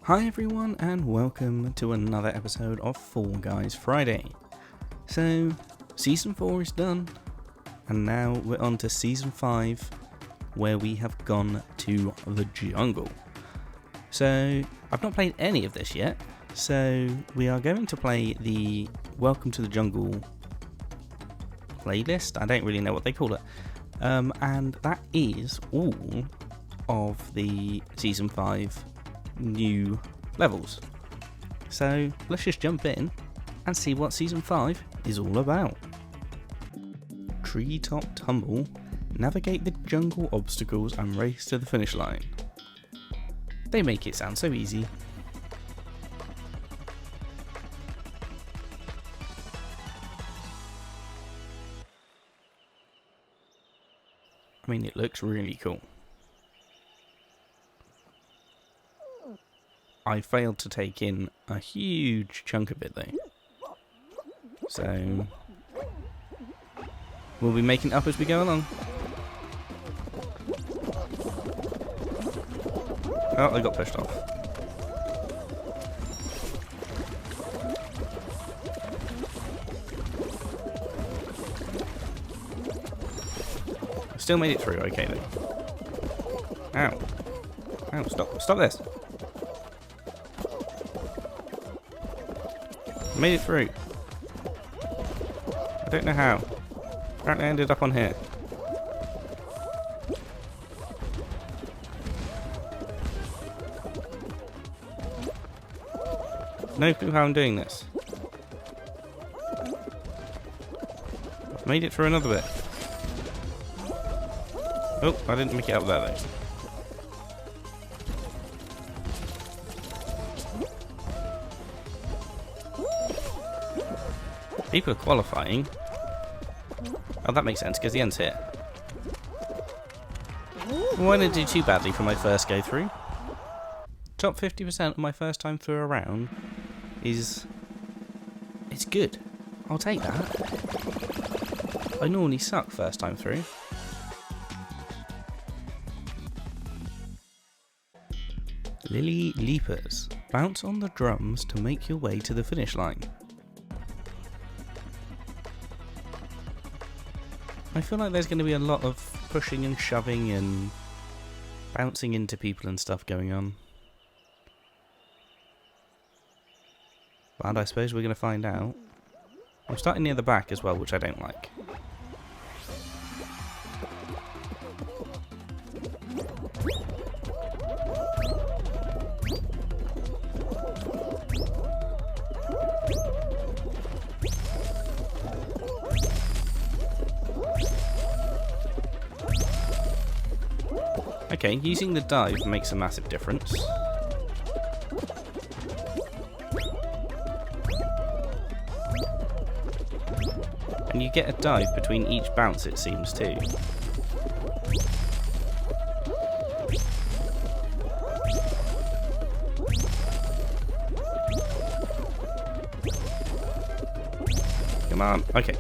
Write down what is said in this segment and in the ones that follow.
Hi everyone and welcome to another episode of Fall Guys Friday. So, Season 4 is done and now we're on to Season 5 where we have gone to the jungle. So, I've not played any of this yet, so we are going to play the Welcome to the Jungle playlist. I don't really know what they call it. And that is all of the Season 5 new levels. So let's just jump in and see what Season 5 is all about. Treetop Tumble. Navigate the jungle obstacles and race to the finish line. They make it sound so easy. I mean, it looks really cool. I failed to take in a huge chunk of it though. So we'll be making it up as we go along. Oh, I got pushed off. Still made it through, okay then. Ow. Ow, stop this. Made it through. I don't know how. Apparently I ended up on here. No clue how I'm doing this. I've made it through another bit. Oh, I didn't make it up there though. People are qualifying. Oh, that makes sense, because the end's here. Well, I didn't do too badly for my first go through. Top 50% of my first time through a round is... it's good. I'll take that. I normally suck first time through. Lily Leapers. Bounce on the drums to make your way to the finish line. I feel like there's going to be a lot of pushing and shoving and bouncing into people and stuff going on. But I suppose we're going to find out. I'm starting near the back as well, which I don't like. Okay, using the dive makes a massive difference. And you get a dive between each bounce, it seems, too. Come on, okay.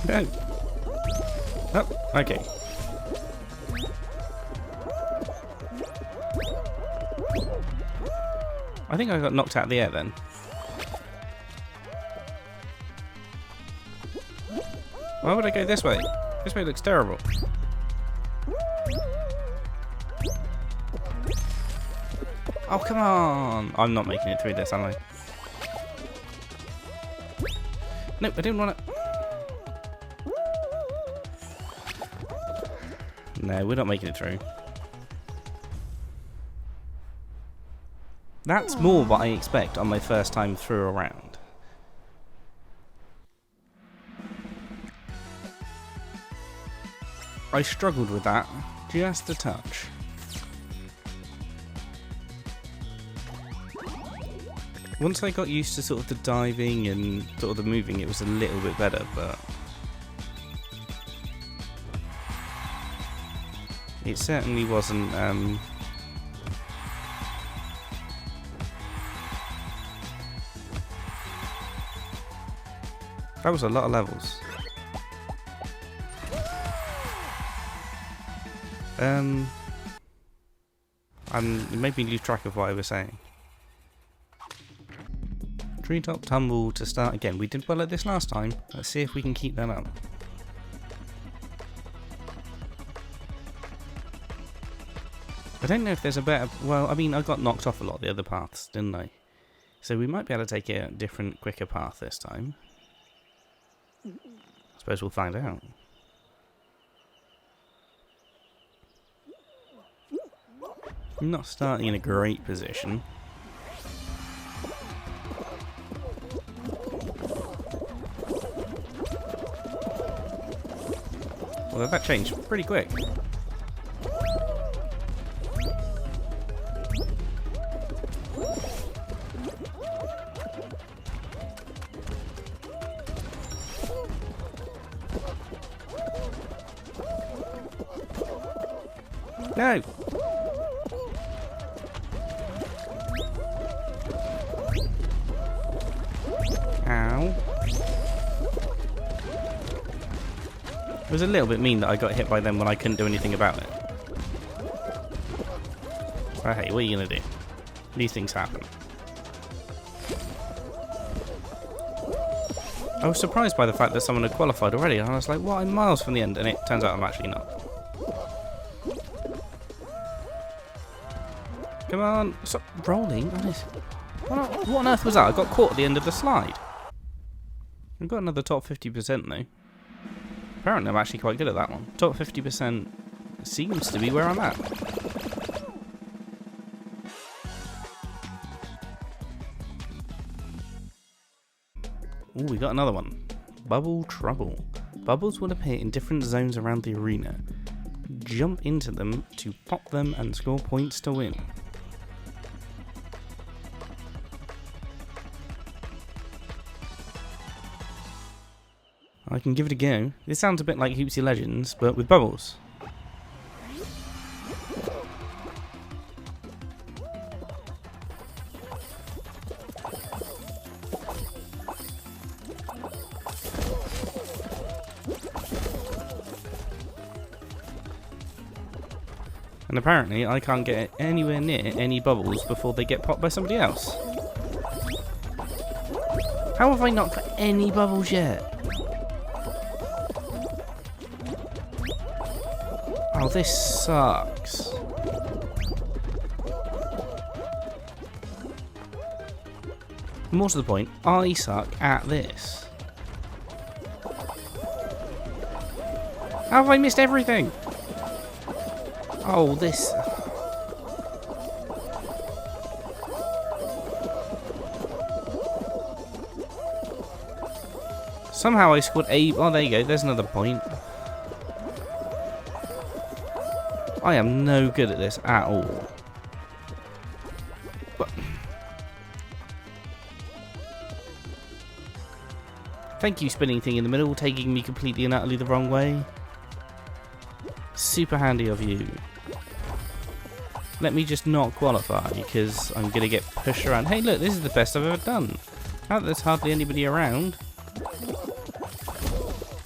No. Oh, okay. I think I got knocked out of the air then. Why would I go this way? This way looks terrible. Oh, come on! I'm not making it through this, am I? Nope, I didn't want to... No, we're not making it through. That's more what I expect on my first time through a round. I struggled with that just a touch. Once I got used to sort of the diving and sort of the moving, it was a little bit better, but it certainly wasn't That was a lot of levels. It made me lose track of what I was saying. Treetop tumble to start again. We did well at this last time. Let's see if we can keep that up. I don't know if there's a better... Well, I mean, I got knocked off a lot of the other paths, didn't I? So we might be able to take a different, quicker path this time. I suppose we'll find out. I'm not starting in a great position. Although that changed pretty quick. No! Ow. It was a little bit mean that I got hit by them when I couldn't do anything about it. But hey, what are you gonna do? These things happen. I was surprised by the fact that someone had qualified already, and I was like, well, I'm miles from the end, and it turns out I'm actually not. Come on, stop rolling. Honest. What on earth was that? I got caught at the end of the slide. I've got another top 50% though. Apparently I'm actually quite good at that one. Top 50% seems to be where I'm at. Ooh, we got another one. Bubble Trouble. Bubbles will appear in different zones around the arena. Jump into them to pop them and score points to win. I can give it a go. This sounds a bit like Hoopsie Legends, but with bubbles. And apparently I can't get anywhere near any bubbles before they get popped by somebody else. How have I not got any bubbles yet? Oh, this sucks. More to the point, I suck at this. How have I missed everything? Oh, this... Somehow I scored a... Oh, there you go. There's another point. I am no good at this at all. But... Thank you, spinning thing in the middle, taking me completely and utterly the wrong way. Super handy of you. Let me just not qualify, because I'm going to get pushed around. Hey, look, this is the best I've ever done. Now that there's hardly anybody around, I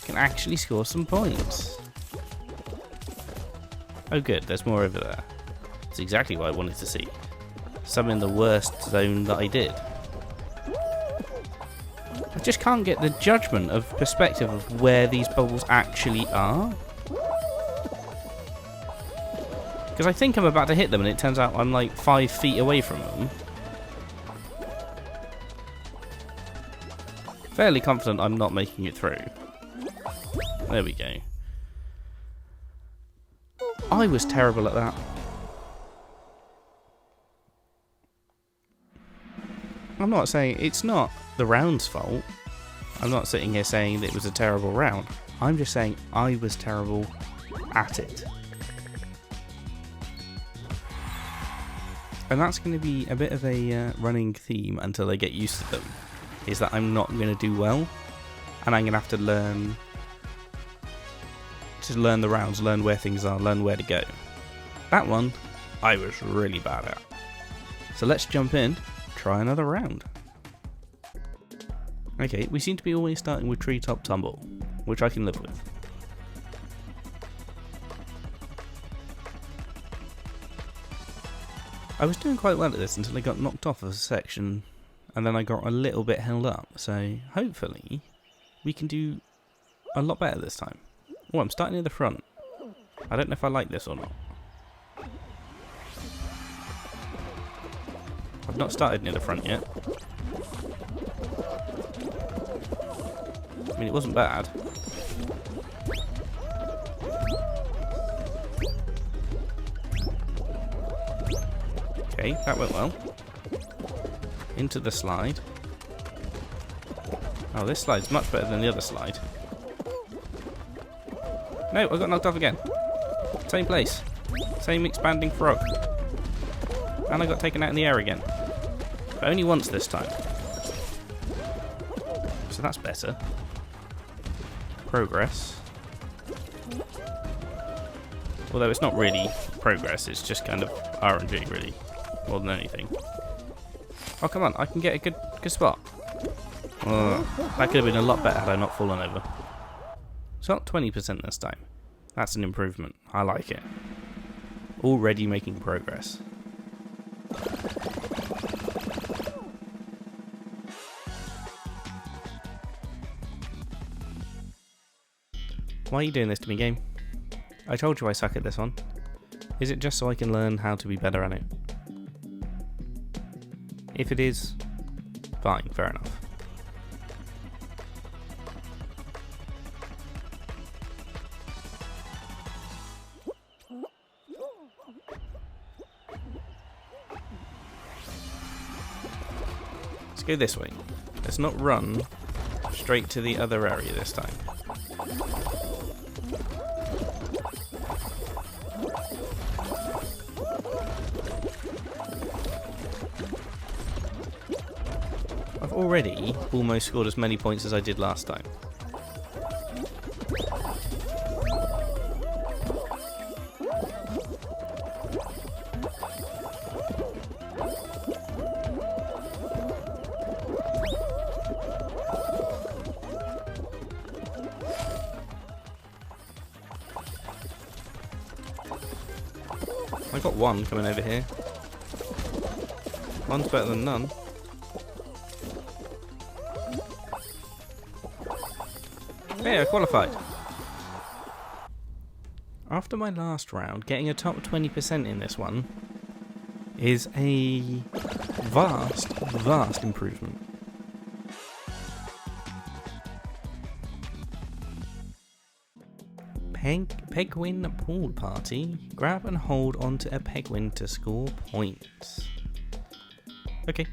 can actually score some points. Oh good, there's more over there. That's exactly what I wanted to see. Some in the worst zone that I did. I just can't get the judgment of perspective of where these bubbles actually are. Because I think I'm about to hit them and it turns out I'm like 5 feet away from them. Fairly confident I'm not making it through. There we go. I was terrible at that. I'm not saying... It's not the round's fault. I'm not sitting here saying that it was a terrible round. I'm just saying I was terrible at it. And that's going to be a bit of a running theme until I get used to them. Is that I'm not going to do well. And I'm going to have to learn... to learn the rounds, learn where things are, learn where to go. That one, I was really bad at. So let's jump in, try another round. Okay, we seem to be always starting with Treetop Tumble, which I can live with. I was doing quite well at this until I got knocked off of a section, and then I got a little bit held up, so hopefully we can do a lot better this time. Oh, I'm starting near the front. I don't know if I like this or not. I've not started near the front yet. I mean, it wasn't bad. Okay, that went well. Into the slide. Oh, this slide's much better than the other slide. No, I got knocked off again. Same place. Same expanding frog. And I got taken out in the air again. But only once this time. So that's better. Progress. Although it's not really progress, it's just kind of RNG really, more than anything. Oh come on, I can get a good spot. That could have been a lot better had I not fallen over. So not 20% this time. That's an improvement. I like it. Already making progress. Why are you doing this to me, game? I told you I suck at this one. Is it just so I can learn how to be better at it? If it is, fine, fair enough. Let's go this way. Let's not run straight to the other area this time. I've already almost scored as many points as I did last time. I got one coming over here. One's better than none. Hey, I qualified. After my last round, getting a top 20% in this one is a vast improvement. Penguin pool party. Grab and hold onto a penguin to score points. Okay.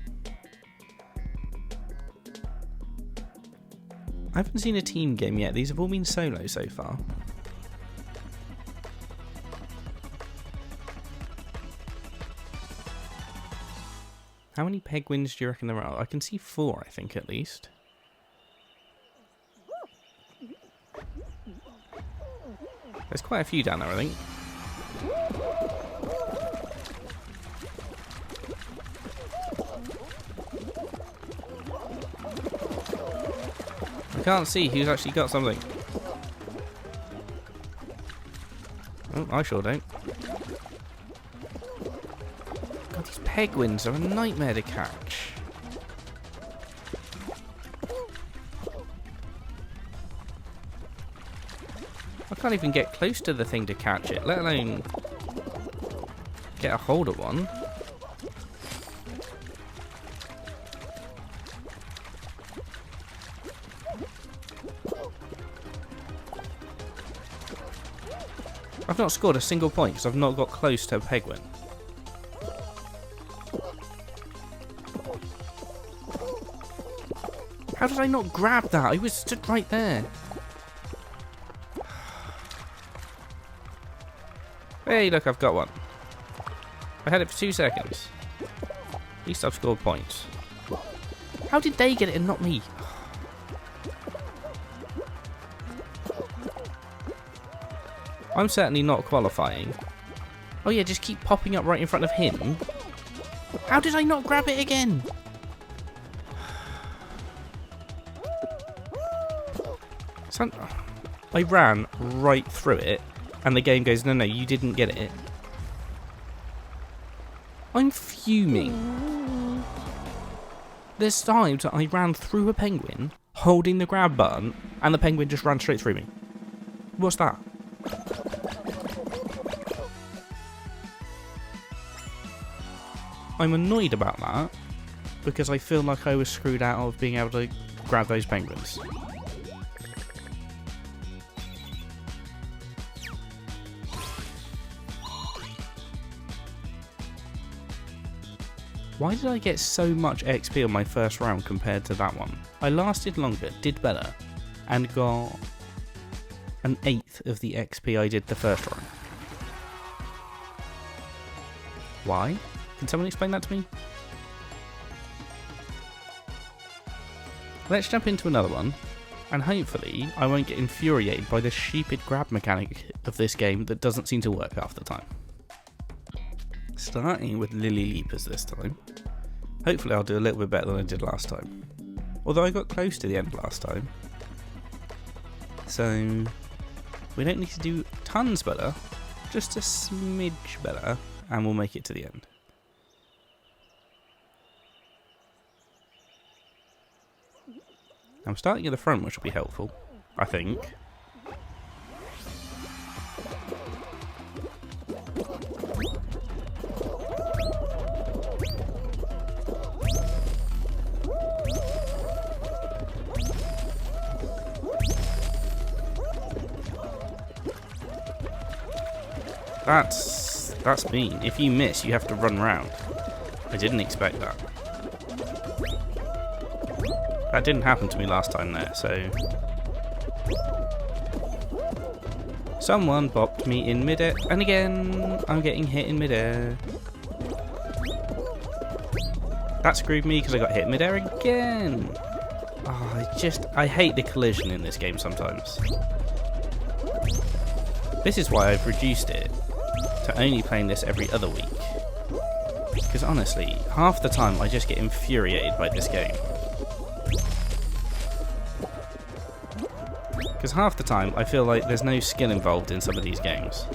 I haven't seen a team game yet. These have all been solo so far. How many penguins do you reckon there are? I can see 4, I think, at least. There's quite a few down there, I think. I can't see who's actually got something. Oh, I sure don't. God, these penguins are a nightmare to catch. I can't even get close to the thing to catch it, let alone get a hold of one. I've not scored a single point because I've not got close to a penguin. How did I not grab that? I was stood right there. Hey, look, I've got one. I had it for 2 seconds. At least I've scored points. How did they get it and not me? I'm certainly not qualifying. Oh yeah, just keep popping up right in front of him. How did I not grab it again? I ran right through it, and the game goes, no, you didn't get it. I'm fuming. There's times that I ran through a penguin, holding the grab button, and the penguin just ran straight through me. What's that? I'm annoyed about that, because I feel like I was screwed out of being able to grab those penguins. Why did I get so much XP on my first round compared to that one? I lasted longer, did better, and got an 1/8 of the XP I did the first round. Why? Can someone explain that to me? Let's jump into another one, and hopefully I won't get infuriated by the stupid grab mechanic of this game that doesn't seem to work half the time. Starting with Lily Leapers this time. Hopefully I'll do a little bit better than I did last time. Although I got close to the end last time. So we don't need to do tons better, just a smidge better, and we'll make it to the end. I'm starting at the front, which will be helpful, I think. That's mean. If you miss, you have to run round. I didn't expect that. That didn't happen to me last time there, so... Someone bopped me in midair, and again, I'm getting hit in midair. That screwed me because I got hit in midair again. Oh, I hate the collision in this game sometimes. This is why I've reduced it to only playing this every other week. Because honestly, half the time I just get infuriated by this game. Because half the time I feel like there's no skill involved in some of these games.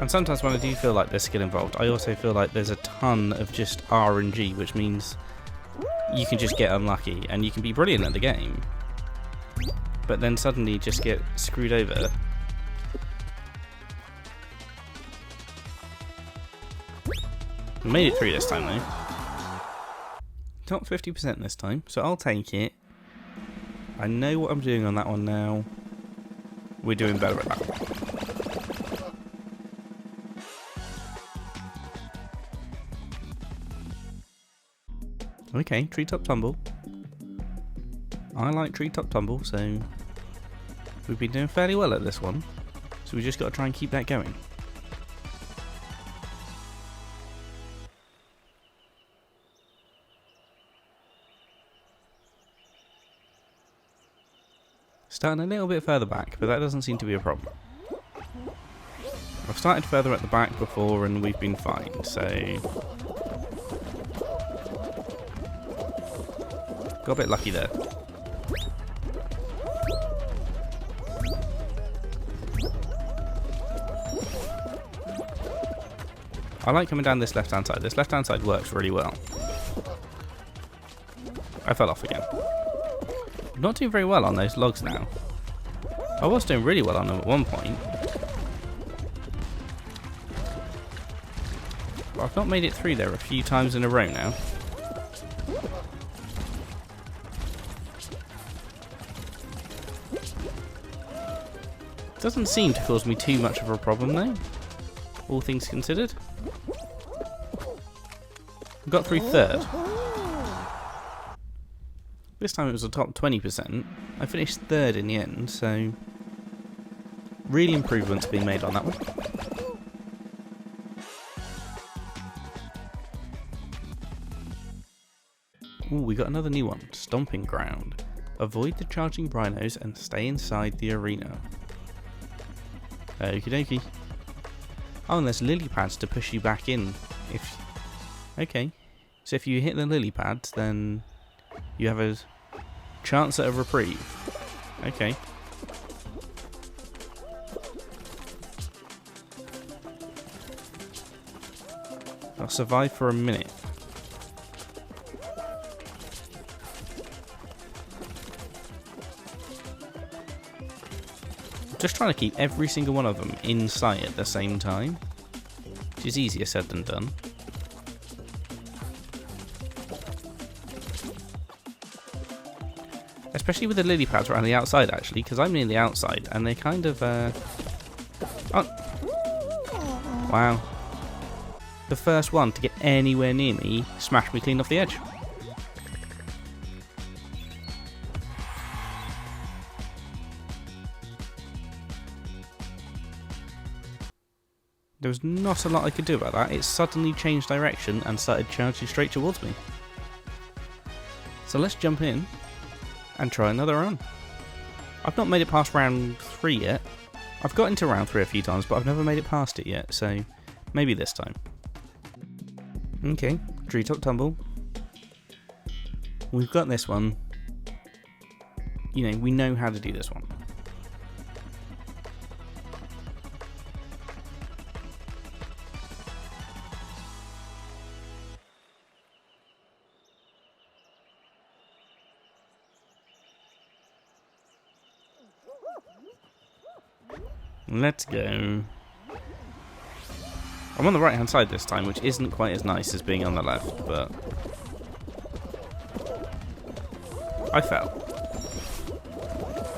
And sometimes when I do feel like there's skill involved, I also feel like there's a ton of just RNG, which means you can just get unlucky and you can be brilliant at the game, but then suddenly just get screwed over. Made it through this time though. Top 50% this time, so I'll take it. I know what I'm doing on that one now. We're doing better at that one. Okay, Treetop Tumble. I like Treetop Tumble, so we've been doing fairly well at this one. So we just got to try and keep that going. Starting a little bit further back, but that doesn't seem to be a problem. I've started further at the back before and we've been fine, so... Got a bit lucky there. I like coming down this left-hand side. This left-hand side works really well. I fell off again. Not doing very well on those logs now. I was doing really well on them at one point. But I've not made it through there a few times in a row now. Doesn't seem to cause me too much of a problem though, all things considered. Got through third. This time it was a top 20%. I finished third in the end, so really improvements being made on that one. Ooh, we got another new one. Stomping Ground. Avoid the charging rhinos and stay inside the arena. Okie dokie. Oh, and there's lily pads to push you back in. Okay. So if you hit the lily pads, then you have a chance at a reprieve. Okay. survive for a minute. Just trying to keep every single one of them in sight at the same time, which is easier said than done. Especially with the lily pads around the outside, actually, because I'm near the outside, and they kind of, Oh! Wow. The first one to get anywhere near me smashed me clean off the edge. There was not a lot I could do about that. It suddenly changed direction and started charging straight towards me. So let's jump in and try another run. I've not made it past round 3 yet. I've got into round 3 a few times, but I've never made it past it yet, so maybe this time. Okay, treetop tumble. We've got this one. You know, we know how to do this one. Let's go. I'm on the right hand side this time, which isn't quite as nice as being on the left, but I fell.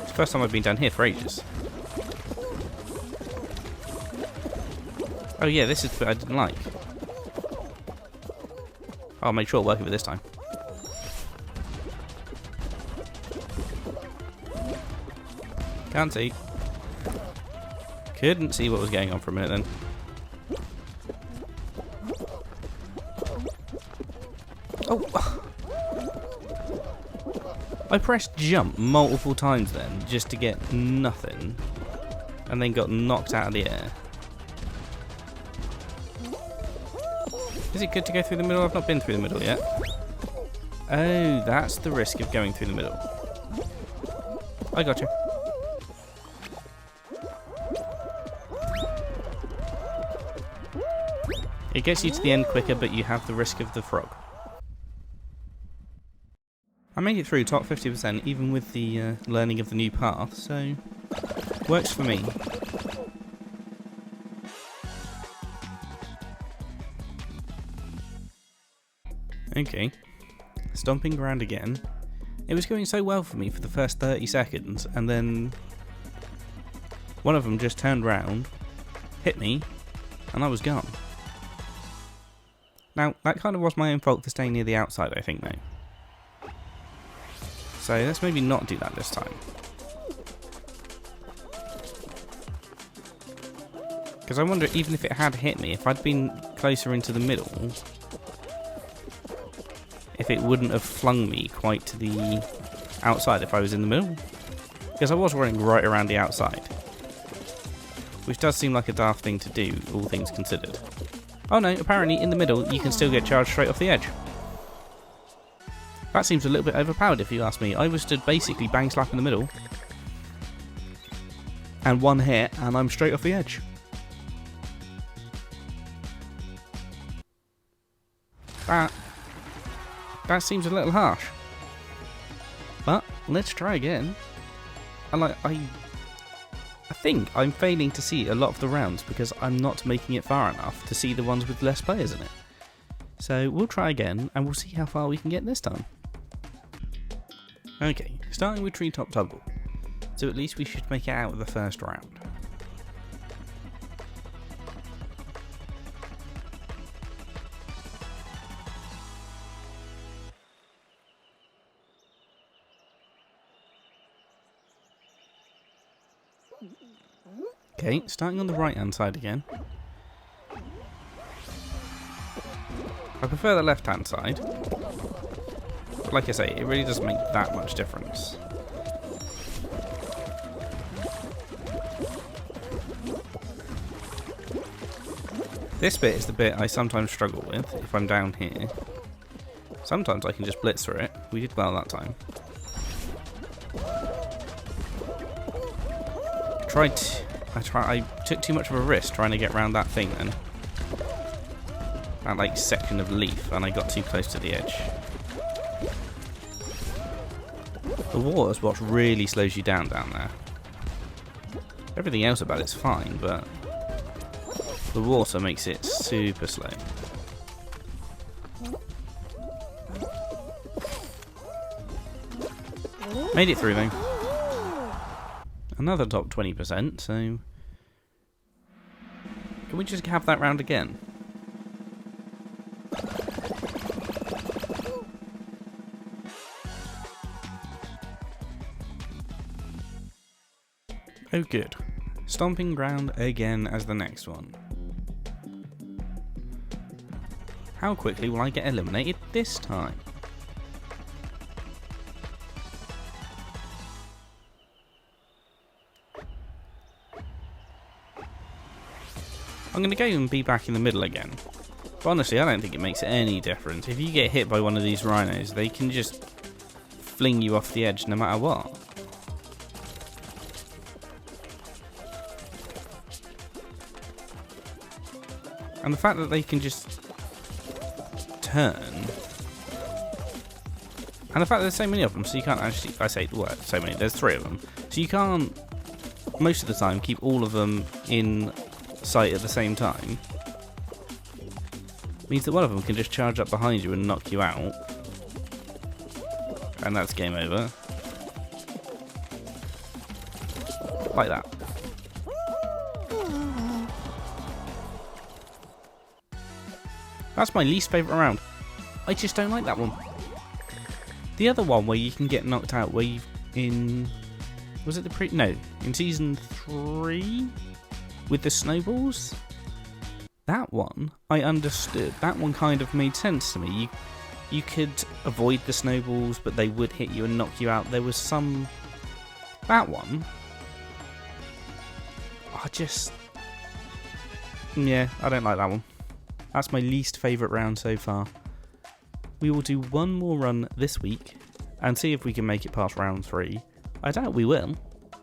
It's the first time I've been down here for ages. Oh yeah, this is the bit I didn't like. I'll make sure I'll work with it this time. Can't see. Couldn't see what was going on for a minute then. Oh! I pressed jump multiple times then, just to get nothing. And then got knocked out of the air. Is it good to go through the middle? I've not been through the middle yet. Oh, that's the risk of going through the middle. I got you. It gets you to the end quicker, but you have the risk of the frog. I made it through top 50% even with the learning of the new path, so works for me. Okay, stomping ground again. It was going so well for me for the first 30 seconds, and then one of them just turned round, hit me, and I was gone. Now, that kind of was my own fault for staying near the outside, I think, though. So let's maybe not do that this time. Because I wonder, even if it had hit me, if I'd been closer into the middle, if it wouldn't have flung me quite to the outside if I was in the middle. Because I was running right around the outside. Which does seem like a daft thing to do, all things considered. Oh no, apparently in the middle you can still get charged straight off the edge. That seems a little bit overpowered if you ask me. I was stood basically bang slap in the middle. And one hit and I'm straight off the edge. That seems a little harsh. But let's try again. And I think I'm failing to see a lot of the rounds because I'm not making it far enough to see the ones with less players in it. So we'll try again and we'll see how far we can get this time. Okay, starting with treetop tumble. So at least we should make it out of the first round. Okay, starting on the right hand side again. I prefer the left hand side. But like I say, it really doesn't make that much difference. This bit is the bit I sometimes struggle with if I'm down here. Sometimes I can just blitz through it. We did well that time. I took too much of a risk trying to get around that thing then. that like section of leaf and I got too close to the edge. The water's what really slows you down there. Everything else about it's fine, but the water makes it super slow. Made it through though. Another top 20%, so can we just have that round again? Oh good. Stomping Ground again as the next one. How quickly will I get eliminated this time? I'm going to go and be back in the middle again. But honestly, I don't think it makes any difference. If you get hit by one of these rhinos, they can just fling you off the edge no matter what. And the fact that they can just turn, and the fact that there's so many of them, so you can't actually, I say, what, so many, there's 3 of them, so you can't, most of the time, keep all of them in sight at the same time, means that one of them can just charge up behind you and knock you out, and that's game over. Like that. That's my least favourite round. I just don't like that one. The other one where you can get knocked out, where you've in... Was it the no, in Season 3? With the snowballs? That one, I understood. That one kind of made sense to me. You could avoid the snowballs, but they would hit you and knock you out. There was some... That one... I just... Yeah, I don't like that one. That's my least favourite round so far. We will do one more run this week and see if we can make it past round 3. I doubt we will,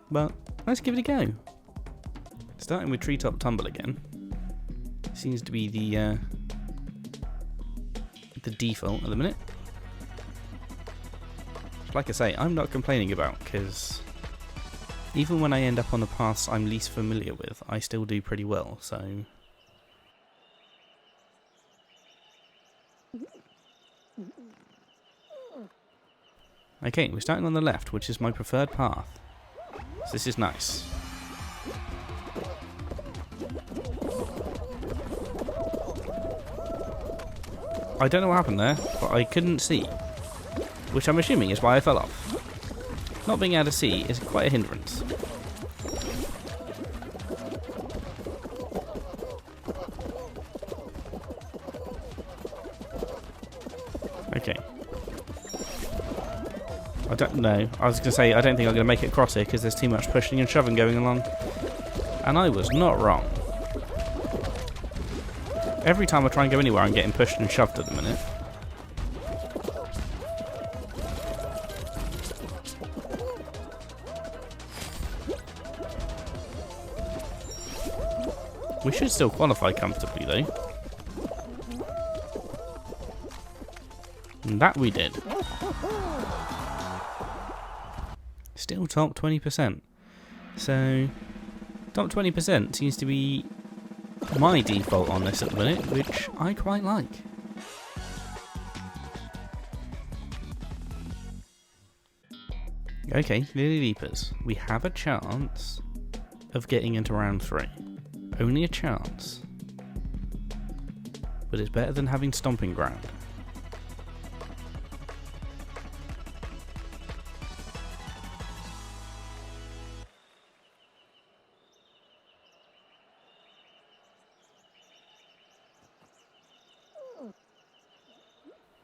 but let's give it a go. Starting with Treetop Tumble again. Seems to be the default at the minute. Like I say, I'm not complaining about, because even when I end up on the paths I'm least familiar with, I still do pretty well, so... Okay, we're starting on the left, which is my preferred path. So this is nice. I don't know what happened there, but I couldn't see. Which I'm assuming is why I fell off. Not being able to see is quite a hindrance. Okay. I don't know. I was going to say, I don't think I'm going to make it across here because there's too much pushing and shoving going along. And I was not wrong. Every time I try and go anywhere, I'm getting pushed and shoved at the minute. We should still qualify comfortably, though. And that we did. Still top 20%. So, top 20% seems to be my default on this at the minute, which I quite like. Okay, Lily Leapers. We have a chance of getting into round 3. Only a chance. But it's better than having Stomping Ground.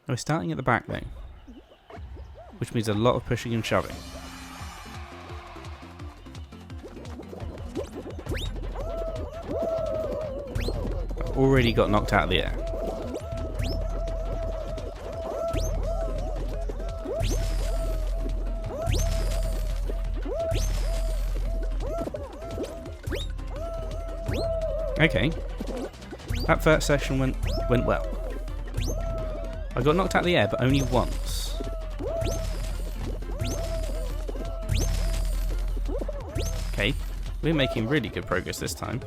We're starting at the back though, which means a lot of pushing and shoving. I've already got knocked out of the air. Okay, that first session went well. I got knocked out of the air, but only once. Okay, we're making really good progress this time.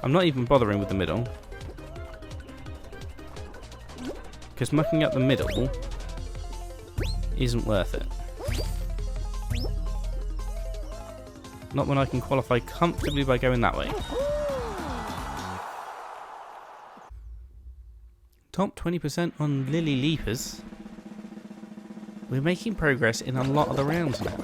I'm not even bothering with the middle, because mucking up the middle isn't worth it. Not when I can qualify comfortably by going that way. Top 20% on Lily Leapers. We're making progress in a lot of the rounds now.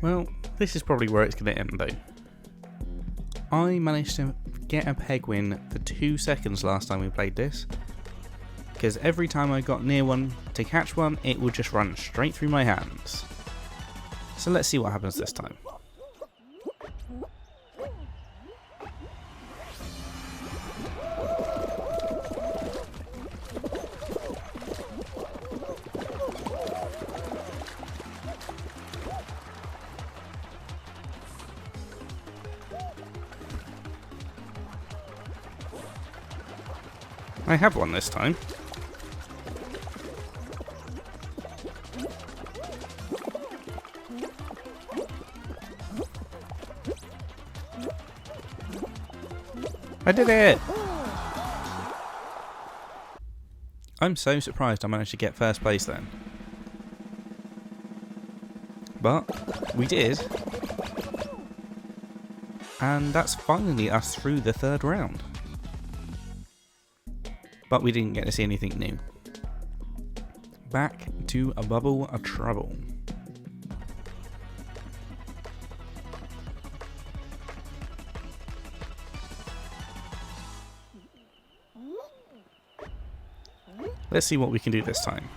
Well, this is probably where it's going to end though. I managed to get a peg win for 2 seconds last time we played this, because every time I got near one to catch one, it would just run straight through my hands. So let's see what happens this time. I have one this time. I did it! I'm so surprised I managed to get first place then. But we did. And that's finally us through the third round. But we didn't get to see anything new. Back to a bubble of trouble. Let's see what we can do this time.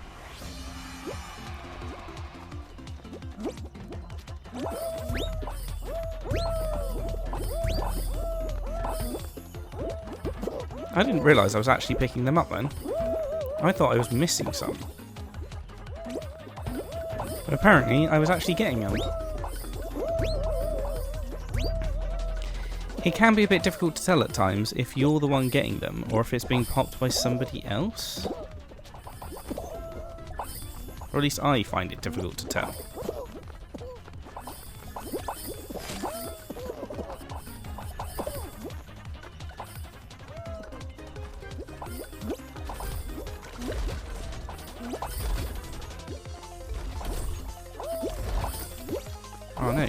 I didn't realise I was actually picking them up then. I thought I was missing some. But apparently I was actually getting them. It can be a bit difficult to tell at times if you're the one getting them or if it's being popped by somebody else. Or at least I find it difficult to tell. Oh no.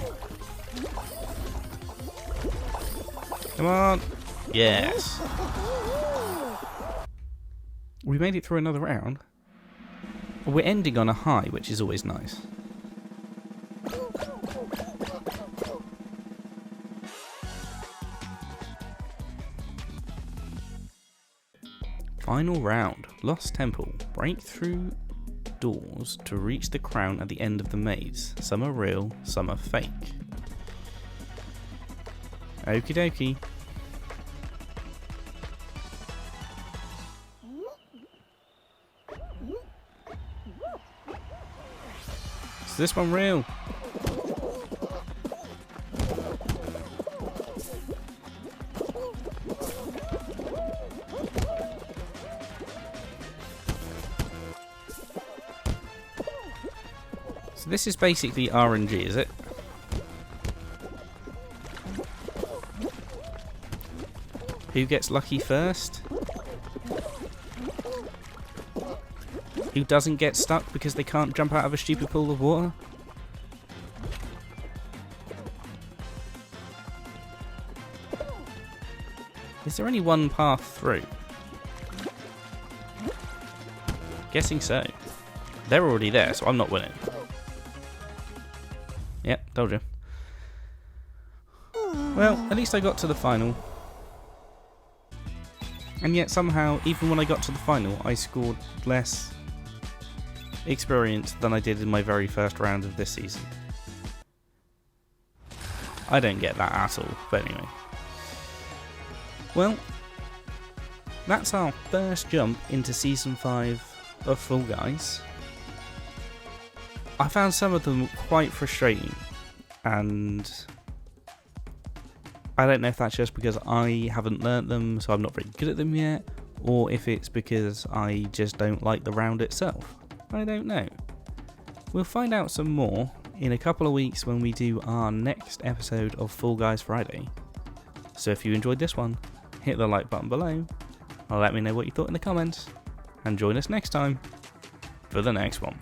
Come on! Yes! We made it through another round. We're ending on a high, which is always nice. Final round. Lost Temple. Break through doors to reach the crown at the end of the maze. Some are real, some are fake. Okie dokie. Is this one real? So this is basically RNG, is it? Who gets lucky first? Who doesn't get stuck because they can't jump out of a stupid pool of water? Is there only one path through? Guessing so. They're already there, so I'm not winning. Yep, told you. Well, at least I got to the final. And yet somehow, even when I got to the final, I scored less experience than I did in my very first round of this season. I don't get that at all, but anyway. Well, that's our first jump into Season 5 of Fall Guys. I found some of them quite frustrating, and I don't know if that's just because I haven't learnt them, so I'm not very good at them yet, or if it's because I just don't like the round itself. I don't know. We'll find out some more in a couple of weeks when we do our next episode of Fall Guys Friday. So if you enjoyed this one, hit the like button below, let me know what you thought in the comments, and join us next time for the next one.